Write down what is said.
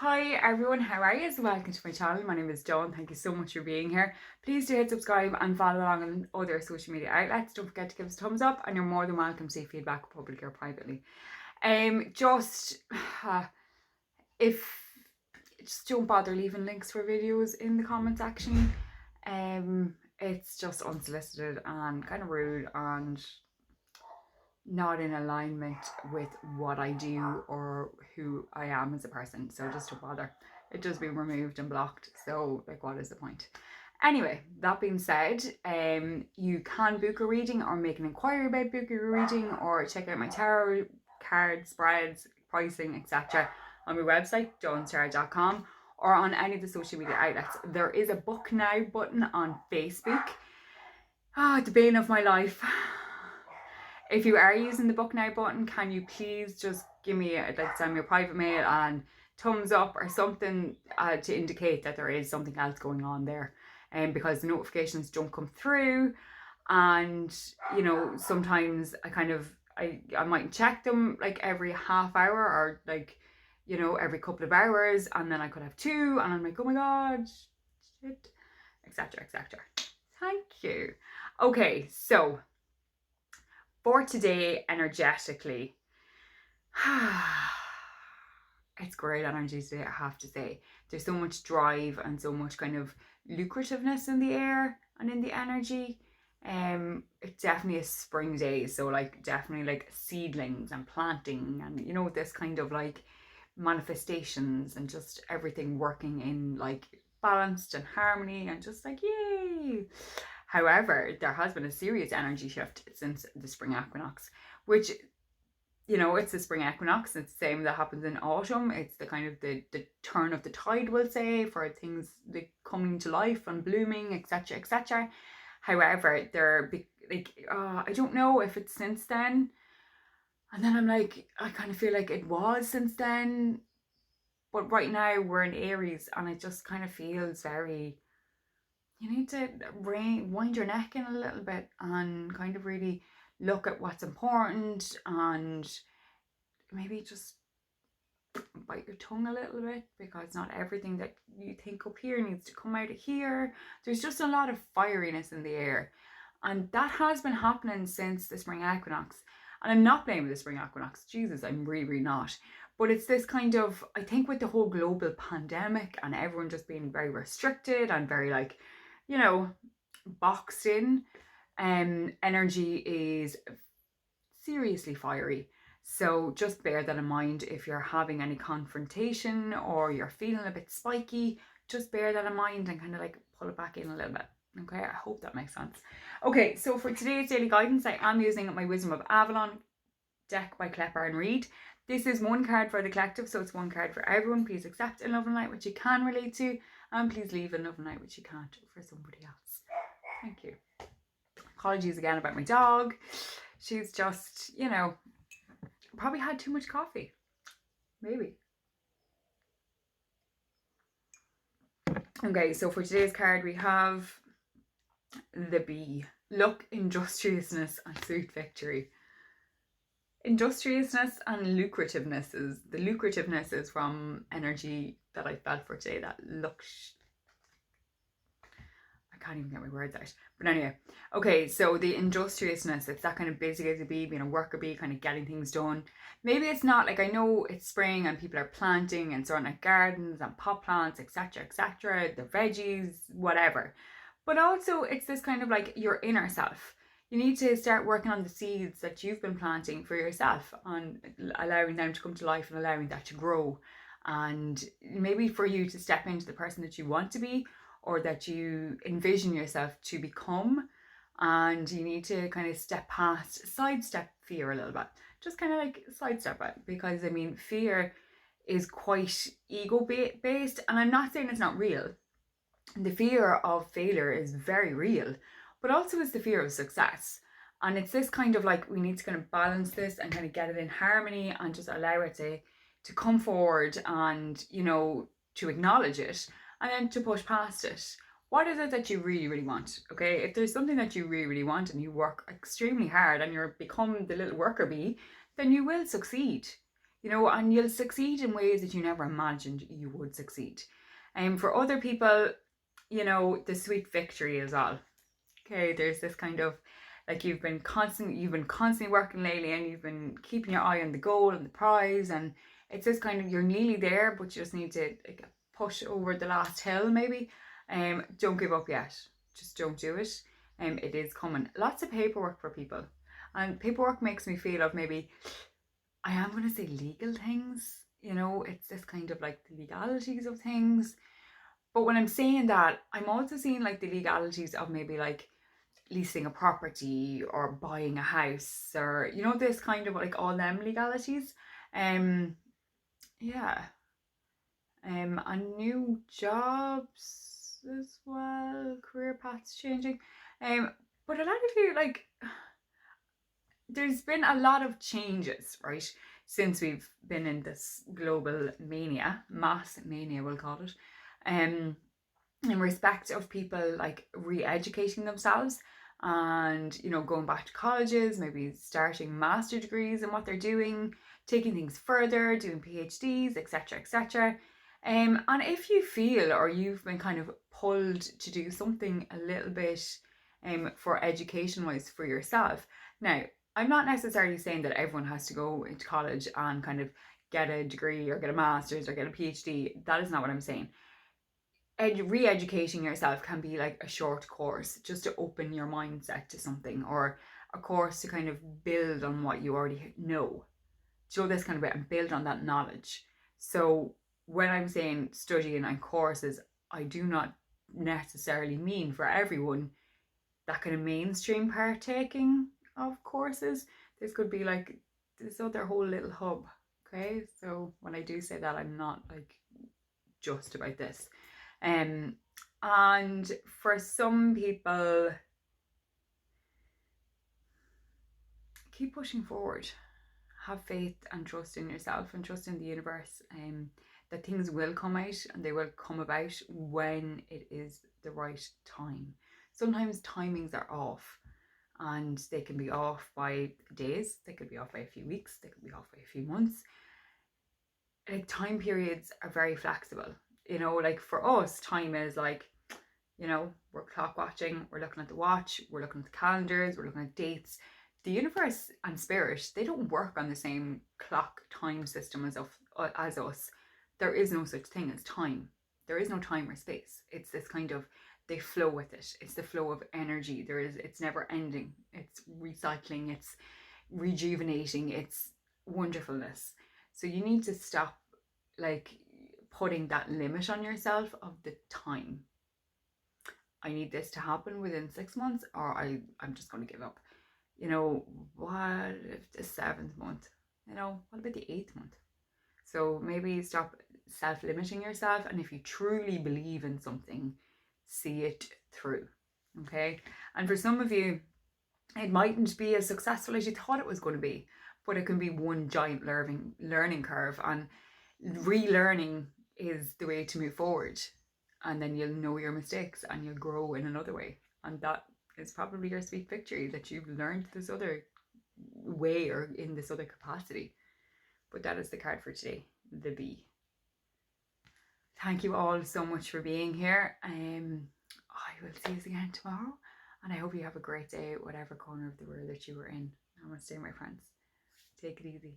Hi everyone, how are you? Welcome to my channel. My name is Dawn. Thank you so much for being here. Please do hit subscribe and follow along on other social media outlets. Don't forget to give us a thumbs up, and you're more than welcome to see feedback publicly or privately. Just if just don't bother leaving links for videos in the comment section. It's just unsolicited and kind of rude and not in alignment with what I do or who I am as a person. So just don't bother. It just being removed and blocked. So like, what is the point? Anyway, that being said, you can book a reading or make an inquiry about booking a reading or check out my tarot cards, spreads, pricing, etc. on my website, dawnstarot.com, or on any of the social media outlets. There is a book now button on Facebook. The bane of my life. If you are using the book now button, can you please just give me send me a private mail and thumbs up or something to indicate that there is something else going on there, because the notifications don't come through, and sometimes I might check them like every half hour or every couple of hours, and then I could have two and I'm like, oh my god, shit, etc. Thank you. Okay, so for today, energetically, it's great energy today, I have to say. There's so much drive and so much kind of lucrativeness in the air and in the energy. It definitely is spring day, so definitely like seedlings and planting and this kind of like manifestations and just everything working in like balanced and harmony and just like yay. However, there has been a serious energy shift since the spring equinox, which, it's the spring equinox. It's the same that happens in autumn. It's the kind of the turn of the tide, we'll say, for things like coming to life and blooming, etc. However, I don't know if it's since then. And then I'm like, I kind of feel like it was since then. But right now we're in Aries and it just kind of feels very, you need to wind your neck in a little bit and kind of really look at what's important, and maybe just bite your tongue a little bit, because not everything that you think up here needs to come out of here. There's just a lot of fieriness in the air, and that has been happening since the spring equinox. And I'm not blaming the spring equinox, Jesus, I'm really not. But it's this kind of, I think with the whole global pandemic and everyone just being very restricted and very boxed in, energy is seriously fiery. So just bear that in mind if you're having any confrontation or you're feeling a bit spiky. Just bear that in mind and kind of like pull it back in a little bit. Okay, I hope that makes sense. Okay, so for today's daily guidance, I am using my Wisdom of Avalon deck by Klepper and Reed. This is one card for the collective, so it's one card for everyone. Please accept in love and light what you can relate to, and please leave in love and light what you can't for somebody else. Thank you. Apologies again about my dog. She's just, probably had too much coffee. Maybe. Okay, so for today's card we have the Bee. Luck, industriousness, and sweet victory. Industriousness and lucrativeness is the lucrativeness is from energy that I felt for today. That looks, I can't even get my words out. But anyway, okay, so the industriousness, it's that kind of busy as a bee, being a worker bee, kind of getting things done. Maybe it's not like, I know it's spring and people are planting and sorting out gardens and pot plants, etc., the veggies, whatever. But also it's this kind of like your inner self. You need to start working on the seeds that you've been planting for yourself and allowing them to come to life and allowing that to grow. And maybe for you to step into the person that you want to be, or that you envision yourself to become, and you need to kind of sidestep fear a little bit. Just kind of like sidestep it, because I mean, fear is quite ego based, and I'm not saying it's not real. The fear of failure is very real, but also is the fear of success. And it's this kind of like, we need to kind of balance this and kind of get it in harmony and just allow it to come forward and, to acknowledge it and then to push past it. What is it that you really, really want? Okay, if there's something that you really, really want and you work extremely hard and you're become the little worker bee, then you will succeed. you know, and you'll succeed in ways that you never imagined you would succeed. And for other people, you know, the sweet victory is all. Okay, there's this kind of like you've been constantly working lately, and you've been keeping your eye on the goal and the prize, and it's this kind of you're nearly there, but you just need to like push over the last hill maybe. Don't give up yet. Just don't do it. It is coming. Lots of paperwork for people, and paperwork makes me feel of maybe I am going to say legal things. You know, it's this kind of like the legalities of things. But when I'm saying that, I'm also seeing like the legalities of maybe like leasing a property or buying a house, or you know, this kind of like all them legalities. Um yeah. And new jobs as well, career paths changing. But a lot of you like there's been a lot of changes, right? Since we've been in this global mania, mass mania we'll call it. In respect of people like re-educating themselves, and you know, going back to colleges, maybe starting master degrees in what they're doing, taking things further, doing PhDs, etc., etc. And if you feel or you've been kind of pulled to do something a little bit for education wise for yourself. Now, I'm not necessarily saying that everyone has to go into college and kind of get a degree or get a master's or get a PhD. That is not what I'm saying. Re-educating yourself can be like a short course just to open your mindset to something, or a course to kind of build on what you already know, show this kind of bit and build on that knowledge. So when I'm saying studying and courses, I do not necessarily mean for everyone that kind of mainstream partaking of courses. This could be like this other whole little hub. Okay, so when I do say that, I'm not like just about this. And for some people, keep pushing forward. Have faith and trust in yourself and trust in the universe, that things will come out and they will come about when it is the right time. Sometimes timings are off, and they can be off by days, they could be off by a few weeks, they could be off by a few months. Like time periods are very flexible. You know, like for us, time is like, you know, we're clock watching, we're looking at the watch, we're looking at the calendars, we're looking at dates. The universe and spirit, they don't work on the same clock time system as us. There is no such thing as time. There is no time or space. It's this kind of, they flow with it. It's the flow of energy. It's never ending. It's recycling. It's rejuvenating. It's wonderfulness. So you need to stop like putting that limit on yourself of the time. I need this to happen within 6 months, or I'm just going to give up. You know, what if the 7th month? You know, what about the 8th month? So maybe stop self-limiting yourself, and if you truly believe in something, see it through. Okay? And for some of you, it mightn't be as successful as you thought it was going to be, but it can be one giant learning curve, and relearning is the way to move forward. And then you'll know your mistakes and you'll grow in another way. And that is probably your sweet victory, that you've learned this other way or in this other capacity. But that is the card for today, the B. Thank you all so much for being here. I will see you again tomorrow, and I hope you have a great day, whatever corner of the world that you were in. Namaste, my friends. Take it easy.